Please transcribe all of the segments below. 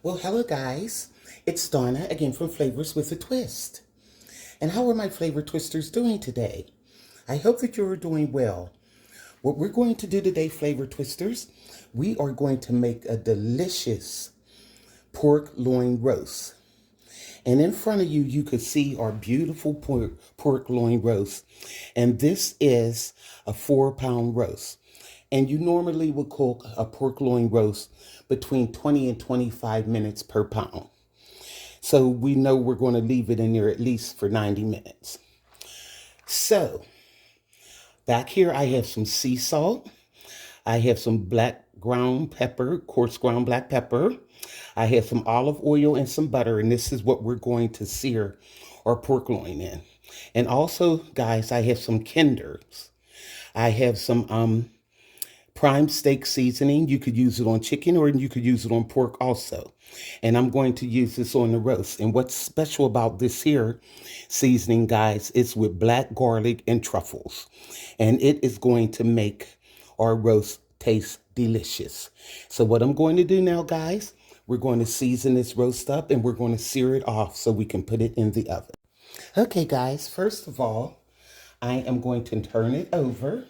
Well, hello guys. It's Donna again from Flavors with a Twist. And how are my flavor twisters doing today? I hope that you're doing well. What we're going to do today, flavor twisters, we are going to make a delicious pork loin roast. And in front of you, you could see our beautiful pork loin roast. And this is a 4-pound roast. And you normally would cook a pork loin roast between 20 and 25 minutes per pound. So we know we're going to leave it in there at least for 90 minutes. So back here, I have some sea salt. I have some black ground pepper, coarse ground black pepper. I have some olive oil and some butter, and this is what we're going to sear our pork loin in. And also, guys, I have some kinders. I have some prime steak seasoning. You could use it on chicken or you could use it on pork also. And I'm going to use this on the roast. And what's special about this here seasoning, guys, it's with black garlic and truffles. And it is going to make our roast taste delicious. So what I'm going to do now, guys, we're going to season this roast up and we're going to sear it off so we can put it in the oven. Okay, guys, first of all, I am going to turn it over,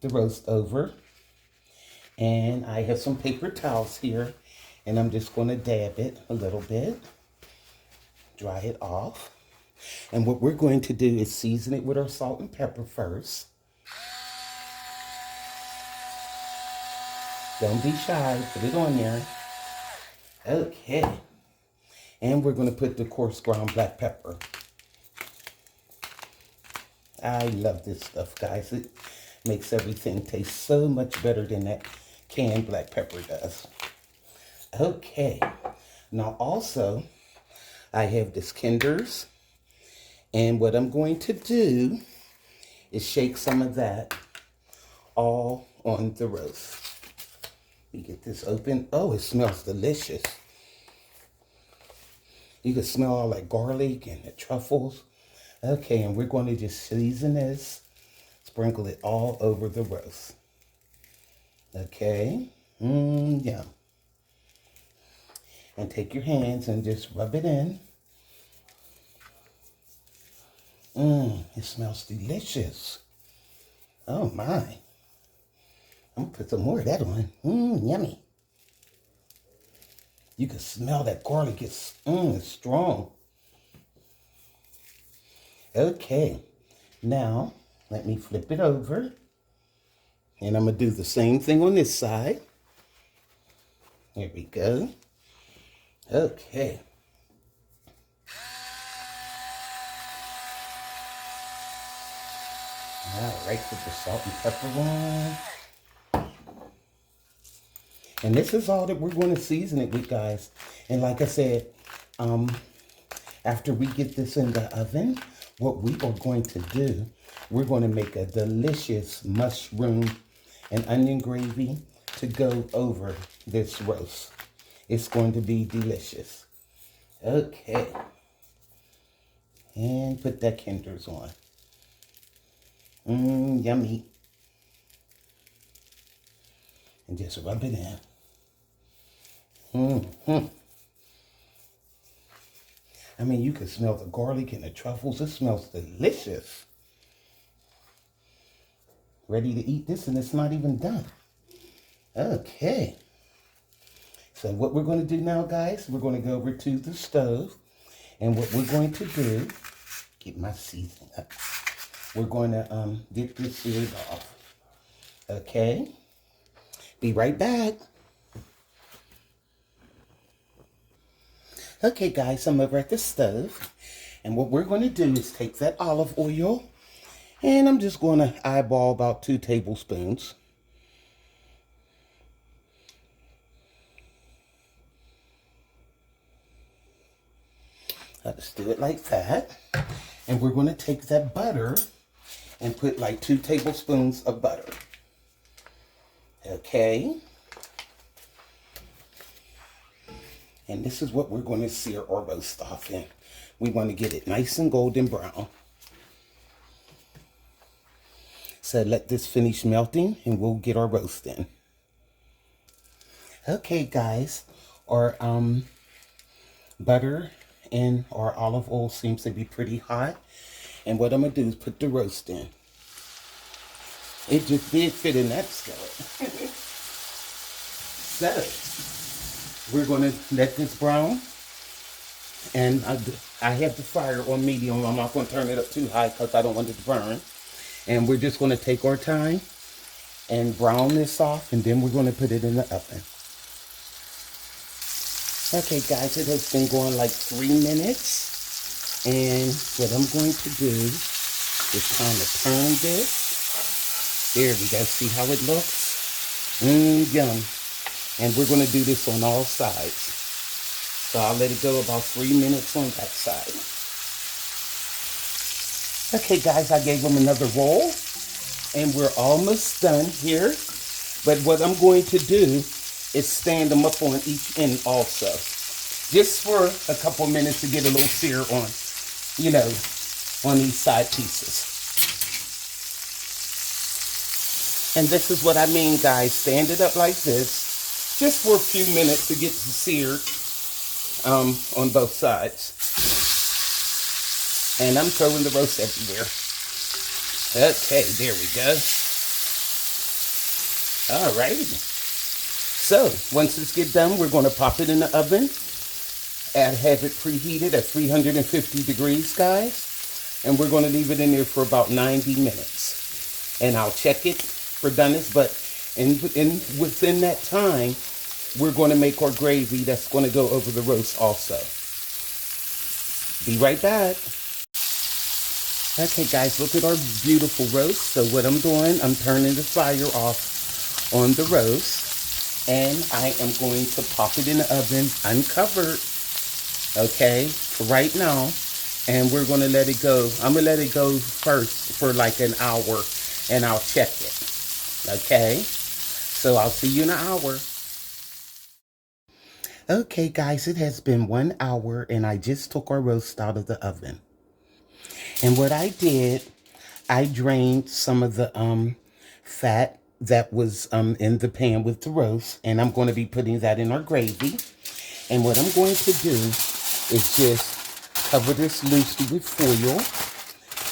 the roast over, and I have some paper towels here, and I'm just going to dab it a little bit, dry it off. And what we're going to do is season it with our salt and pepper first. Don't be shy, put it on there. Okay. And we're going to put the coarse ground black pepper. I love this stuff, guys. It makes everything taste so much better than that canned black pepper does. Okay. Now also, I have this kinders. And what I'm going to do is shake some of that all on the roast. You get this open. Oh, it smells delicious. You can smell all that garlic and the truffles. Okay, and we're going to just season this, sprinkle it all over the roast. Okay, yum. And take your hands and just rub it in. It smells delicious. Oh my. I'm gonna put some more of that on. Yummy. You can smell that garlic. It's strong. Okay, now let me flip it over. And I'm going to do the same thing on this side. Here we go. Okay. All right, put the salt and pepper on. And this is all that we're going to season it with, guys. And like I said, after we get this in the oven, what we are going to do, we're going to make a delicious mushroom and onion gravy to go over this roast. It's going to be delicious. Okay. And put that kinders on. Yummy. And just rub it in. I mean, you can smell the garlic and the truffles. It smells delicious. Ready to eat this, and it's not even done. Okay. So what we're going to do now, guys, we're going to go over to the stove. And what we're going to do, get my seasoning up. We're going to get this seared off. Okay. Be right back. Okay, guys, I'm over at the stove. And what we're going to do is take that olive oil. And I'm just going to eyeball about 2 tablespoons. Let's do it like that. And we're going to take that butter and put like 2 tablespoons of butter. Okay. And this is what we're going to sear our roast off in. We want to get it nice and golden brown. So let this finish melting and we'll get our roast in. Okay, guys, our butter and our olive oil seems to be pretty hot. And what I'm going to do is put the roast in. It just did fit in that skillet. So, we're going to let this brown. And I have the fire on medium. I'm not going to turn it up too high because I don't want it to burn. And we're just going to take our time and brown this off. And then we're going to put it in the oven. Okay, guys, it has been going like 3 minutes. And what I'm going to do is kind of turn this. There we go. See how it looks? Yum. And we're going to do this on all sides. So I'll let it go about 3 minutes on that side. Okay, guys, I gave them another roll. And we're almost done here. But what I'm going to do is stand them up on each end also. Just for a couple minutes to get a little sear on, you know, on these side pieces. And this is what I mean, guys. Stand it up like this. Just for a few minutes to get seared on both sides. And I'm throwing the roast everywhere. Okay, there we go. All right. So, once this gets done, we're going to pop it in the oven. And have it preheated at 350 degrees, guys. And we're going to leave it in there for about 90 minutes. And I'll check it for doneness. But within that time, we're going to make our gravy that's going to go over the roast also. Be right back. Okay, guys, look at our beautiful roast. So what I'm doing, I'm turning the fire off on the roast. And I am going to pop it in the oven uncovered. Okay, right now. And we're going to let it go. I'm going to let it go first for like an hour. And I'll check it. Okay, so I'll see you in an hour. Okay, guys, it has been 1 hour. And I just took our roast out of the oven. And what I did, I drained some of the fat that was in the pan with the roast. And I'm going to be putting that in our gravy. And what I'm going to do is just cover this loosely with foil.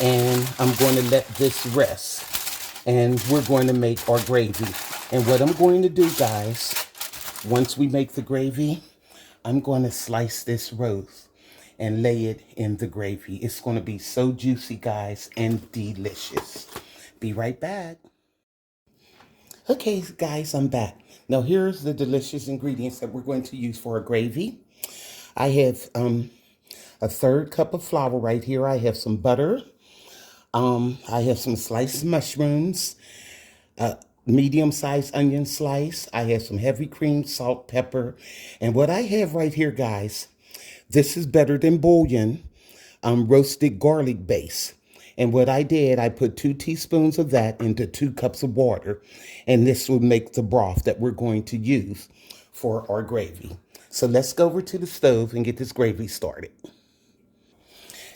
And I'm going to let this rest. And we're going to make our gravy. And what I'm going to do, guys, once we make the gravy, I'm going to slice this roast and lay it in the gravy. It's going to be so juicy, guys, and delicious. Be right back. Okay, guys, I'm back. Now, here's the delicious ingredients that we're going to use for our gravy. I have a 1/3 cup of flour right here. I have some butter. I have some sliced mushrooms, medium-sized onion slice. I have some heavy cream, salt, pepper. And what I have right here, guys, this is better than bouillon, roasted garlic base. And what I did, I put 2 teaspoons of that into 2 cups of water. And this will make the broth that we're going to use for our gravy. So let's go over to the stove and get this gravy started.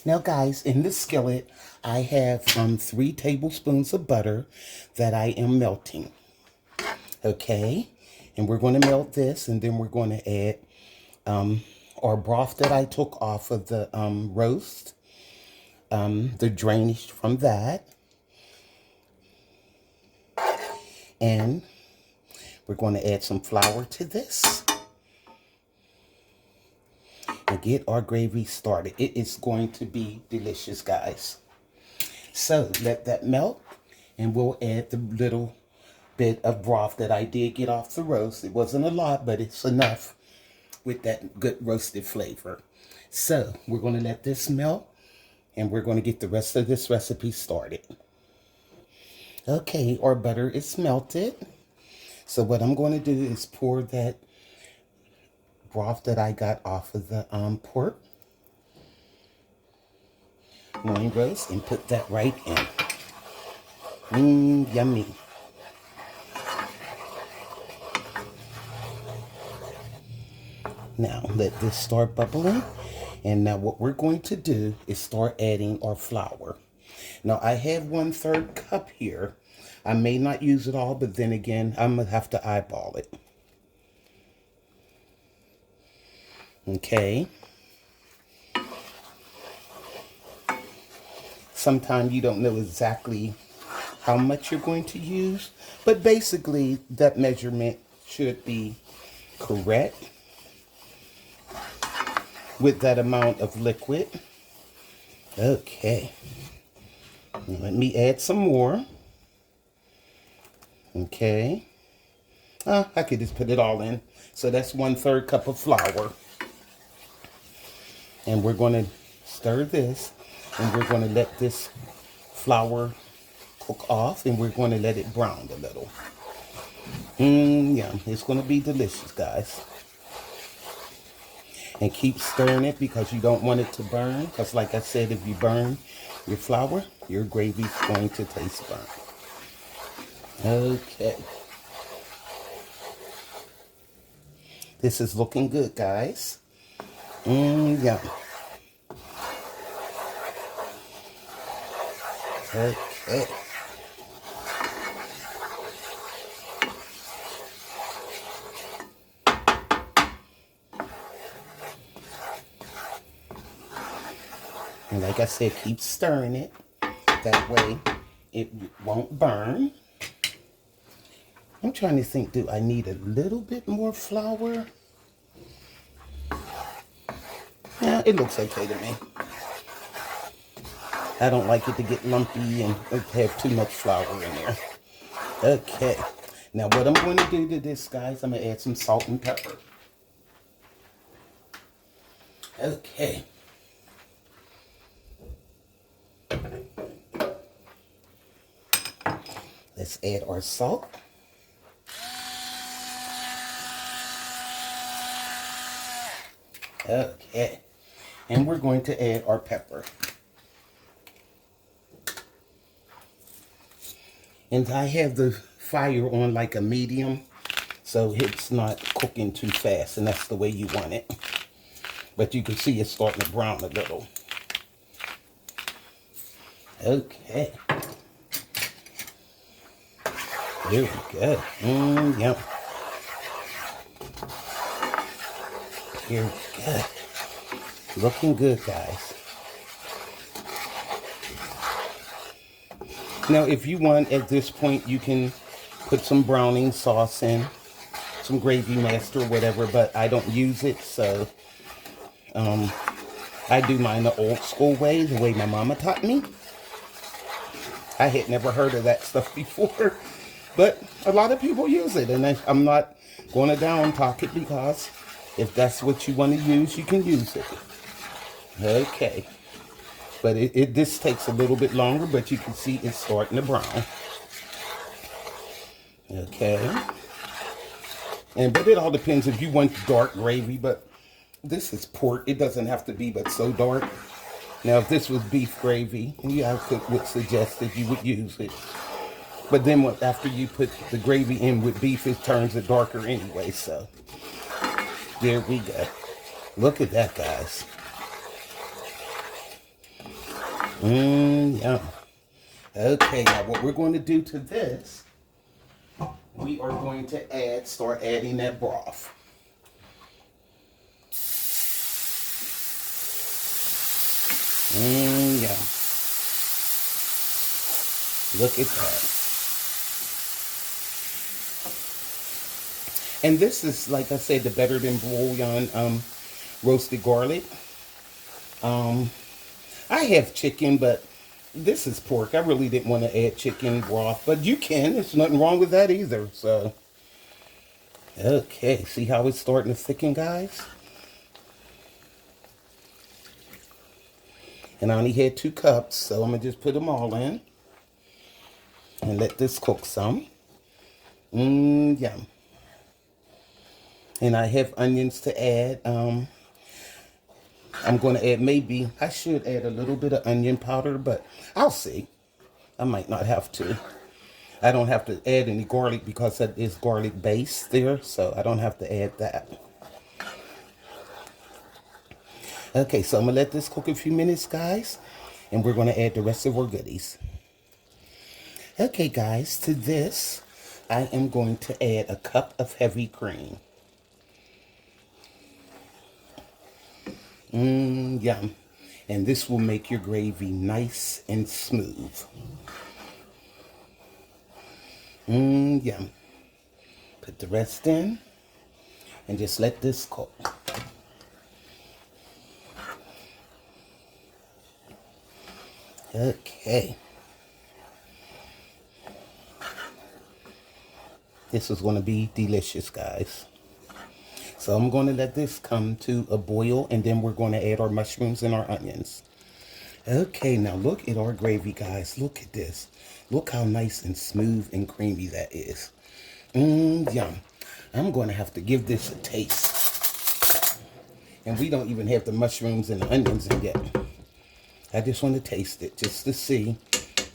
Now, guys, in this skillet, I have 3 tablespoons of butter that I am melting. Okay, and we're going to melt this, and then we're going to add our broth that I took off of the roast, the drainage from that, and we're going to add some flour to this and get our gravy started. It is going to be delicious, guys. So let that melt, and we'll add the little bit of broth that I did get off the roast. It wasn't a lot, but it's enough with that good roasted flavor. So we're going to let this melt, and we're going to get the rest of this recipe started. Okay, our butter is melted. So what I'm going to do is pour that broth that I got off of the pork loin roast and put that right in. Yummy. Now let this start bubbling. And now what we're going to do is start adding our flour. Now I have 1/3 cup here. I may not use it all, but then again, I'm going to have to eyeball it. Okay. Sometimes you don't know exactly how much you're going to use, but basically that measurement should be correct with that amount of liquid. Okay. Let me add some more. Okay. I could just put it all in. So that's 1/3 cup of flour. And we're going to stir this, and we're going to let this flour cook off, and we're going to let it brown a little. Yum. It's going to be delicious, guys. And keep stirring it because you don't want it to burn. Because like I said, if you burn your flour, your gravy's going to taste burnt. Okay. This is looking good, guys. Yum. Okay. And like I said, keep stirring it. That way it won't burn. I'm trying to think, do I need a little bit more flour? Yeah, it looks okay to me. I don't like it to get lumpy and have too much flour in there. Okay. Now what I'm going to do to this, guys, I'm going to add some salt and pepper. Okay. Let's add our salt. Okay. And we're going to add our pepper. And I have the fire on like a medium, so it's not cooking too fast, and that's the way you want it. But you can see it's starting to brown a little. Okay. There we go. Yum. Here we go. Looking good, guys. Now, if you want, at this point, you can put some browning sauce in, some gravy master, whatever, but I don't use it, so I do mine the old school way, the way my mama taught me. I had never heard of that stuff before, but a lot of people use it, and I'm not going to down talk it, because if that's what you want to use, you can use it. Okay. But this takes a little bit longer, but you can see it's starting to brown. Okay. But it all depends if you want dark gravy, but this is pork. It doesn't have to be but so dark. Now, if this was beef gravy, I would suggest that you would use it. But then after you put the gravy in with beef, it turns it darker anyway, so there we go. Look at that, guys. Yum. Okay, now what we're going to do to this, we are going to start adding that broth. Yum. Look at that. And this is, like I said, the Better Than Bouillon roasted garlic. I have chicken, but this is pork. I really didn't want to add chicken broth, but you can. There's nothing wrong with that either. So, okay. See how it's starting to thicken, guys? And I only had 2 cups, so I'm going to just put them all in. And let this cook some. Yum. And I have onions to add. I'm going to add I should add a little bit of onion powder, but I'll see. I might not have to. I don't have to add any garlic because that is garlic base there, so I don't have to add that. Okay, so I'm going to let this cook a few minutes, guys, and we're going to add the rest of our goodies. Okay, guys, to this, I am going to add a cup of heavy cream. Yum. And this will make your gravy nice and smooth. Yum. Put the rest in and just let this cook. Okay. This is going to be delicious, guys. So I'm going to let this come to a boil, and then we're going to add our mushrooms and our onions. Okay, now look at our gravy, guys. Look at this. Look how nice and smooth and creamy that is. Yum. I'm going to have to give this a taste. And we don't even have the mushrooms and the onions in yet. I just want to taste it just to see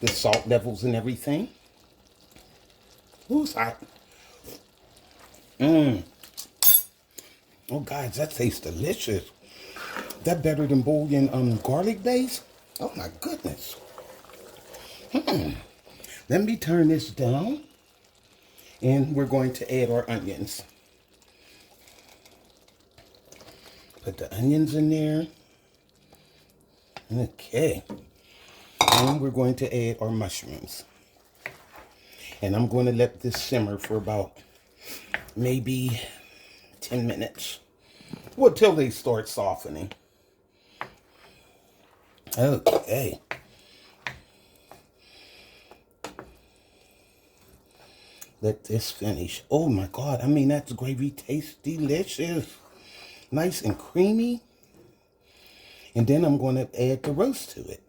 the salt levels and everything. Ooh, it's hot. Oh, guys, that tastes delicious. That better than Bouillon garlic base? Oh, my goodness. Let me turn this down. And we're going to add our onions. Put the onions in there. Okay. And we're going to add our mushrooms. And I'm going to let this simmer for about maybe 10 minutes. Well, till they start softening. Okay. Let this finish. Oh my God. I mean, that gravy tastes delicious. Nice and creamy. And then I'm going to add the roast to it.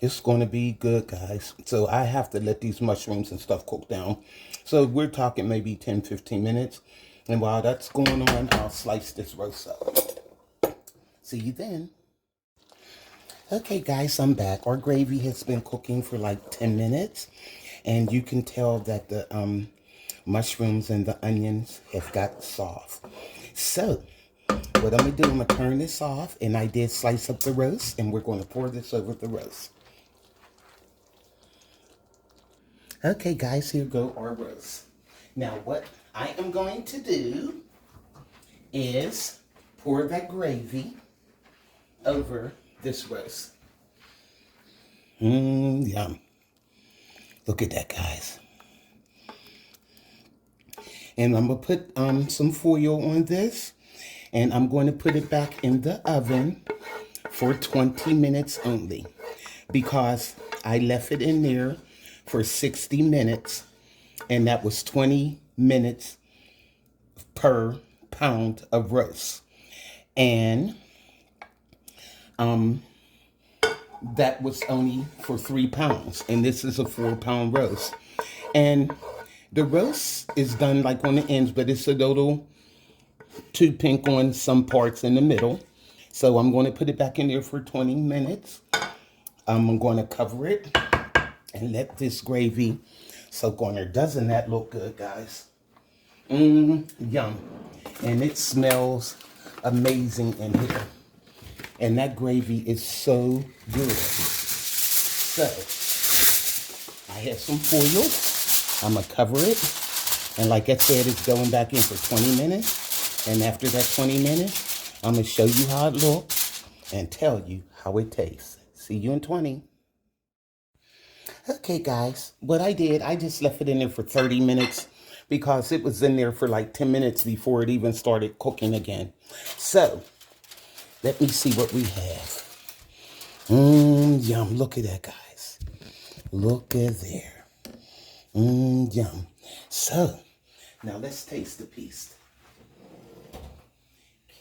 It's going to be good, guys. So I have to let these mushrooms and stuff cook down. So we're talking maybe 10, 15 minutes. And while that's going on, I'll slice this roast up. See you then. Okay, guys, I'm back. Our gravy has been cooking for like 10 minutes. And you can tell that the mushrooms and the onions have got soft. So what I'm going to do, I'm going to turn this off. And I did slice up the roast. And we're going to pour this over the roast. Okay, guys, here go our roast. Now, what I am going to do is pour that gravy over this roast. Yum. Look at that, guys. And I'm going to put some foil on this. And I'm going to put it back in the oven for 20 minutes only. Because I left it in there for 60 minutes. And that was 20 minutes per pound of roast. And that was only for 3 pounds. And this is a 4-pound roast. And the roast is done like on the ends, but it's a little too pink on some parts in the middle. So I'm going to put it back in there for 20 minutes. I'm going to cover it and let this gravy soak on there. Doesn't that look good, guys? Yum. And it smells amazing in here. And that gravy is so good. So, I have some foil. I'm going to cover it. And like I said, it's going back in for 20 minutes. And after that 20 minutes, I'm going to show you how it looks and tell you how it tastes. See you in 20. Okay, guys, what I did, I just left it in there for 30 minutes because it was in there for like 10 minutes before it even started cooking again. So, let me see what we have. Yum. Look at that, guys. Look at there. Yum. So, now let's taste the piece.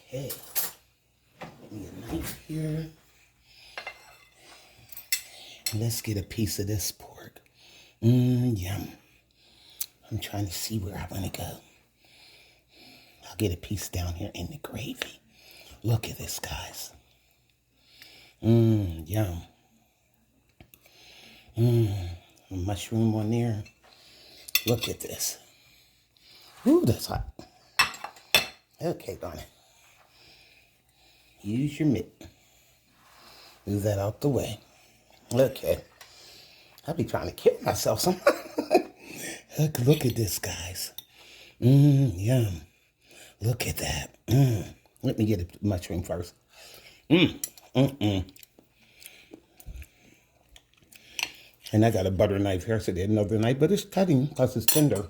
Okay. Give me a knife here. Let's get a piece of this pork. Yum. I'm trying to see where I want to go. I'll get a piece down here in the gravy. Look at this, guys. Yum. A mushroom on there. Look at this. Ooh, that's hot. Okay, Donna. Use your mitt. Move that out the way. Okay. I'll be trying to kill myself sometimes. Look at this, guys. Yum. Look at that. Let me get the mushroom first. And I got a butter knife here, so there's another knife, but it's cutting because it's tender.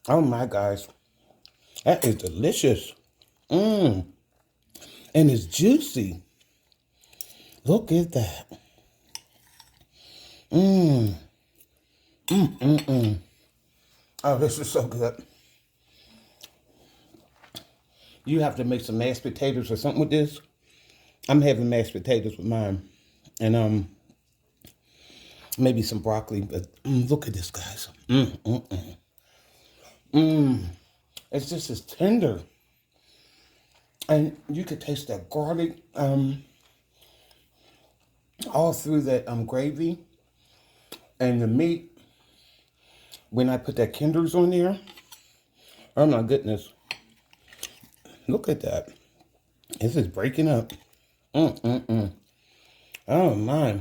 Oh my gosh. That is delicious. And it's juicy. Look at that. Oh, this is so good. You have to make some mashed potatoes or something with this. I'm having mashed potatoes with mine. And maybe some broccoli, but look at this, guys. It's just as tender. And you could taste that garlic all through that gravy. And the meat, when I put that Kinders on there, oh my goodness. Look at that. This is breaking up. Oh my.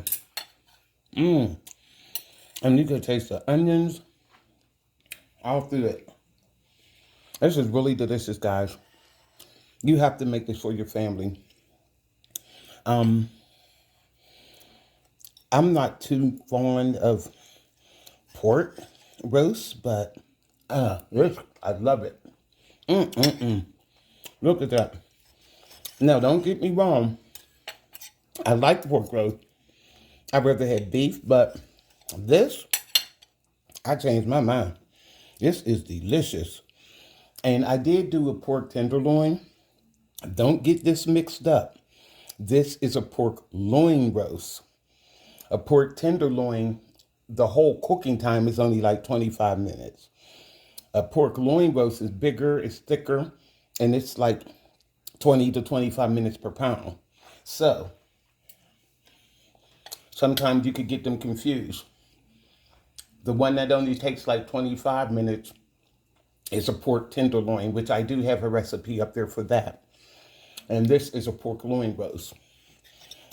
And you can taste the onions all through it. This is really delicious, guys. You have to make this for your family. I'm not too fond of pork roast, but this, I love it. Look at that. Now, don't get me wrong. I like pork roast. I'd rather have beef, but this, I changed my mind. This is delicious. And I did do a pork tenderloin. Don't get this mixed up. This is a pork loin roast. A pork tenderloin, the whole cooking time is only like 25 minutes. A pork loin roast is bigger, it's thicker, and it's like 20 to 25 minutes per pound. So, sometimes you could get them confused. The one that only takes like 25 minutes is a pork tenderloin, which I do have a recipe up there for that. And this is a pork loin roast.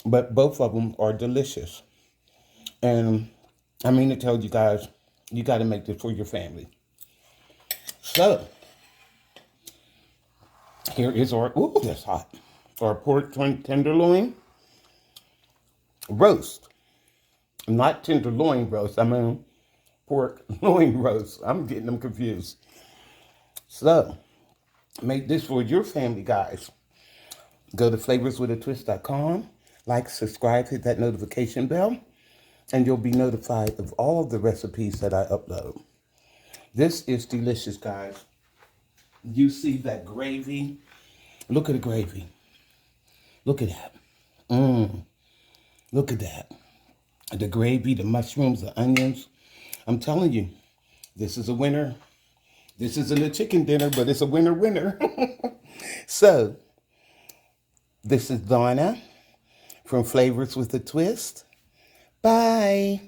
But both of them are delicious. And I mean to tell you guys, you got to make this for your family. So, here is our, ooh, that's hot. Our pork tenderloin roast. Not tenderloin roast, I mean pork loin roast. I'm getting them confused. So, make this for your family, guys. Go to flavorswithatwist.com. Like, subscribe, hit that notification bell, and you'll be notified of all of the recipes that I upload. This is delicious, guys. You see that gravy? Look at the gravy. Look at that. Look at that. The gravy, the mushrooms, the onions. I'm telling you, this is a winner. This isn't a chicken dinner, but it's a winner. So, this is Donna from Flavors with a Twist. Bye.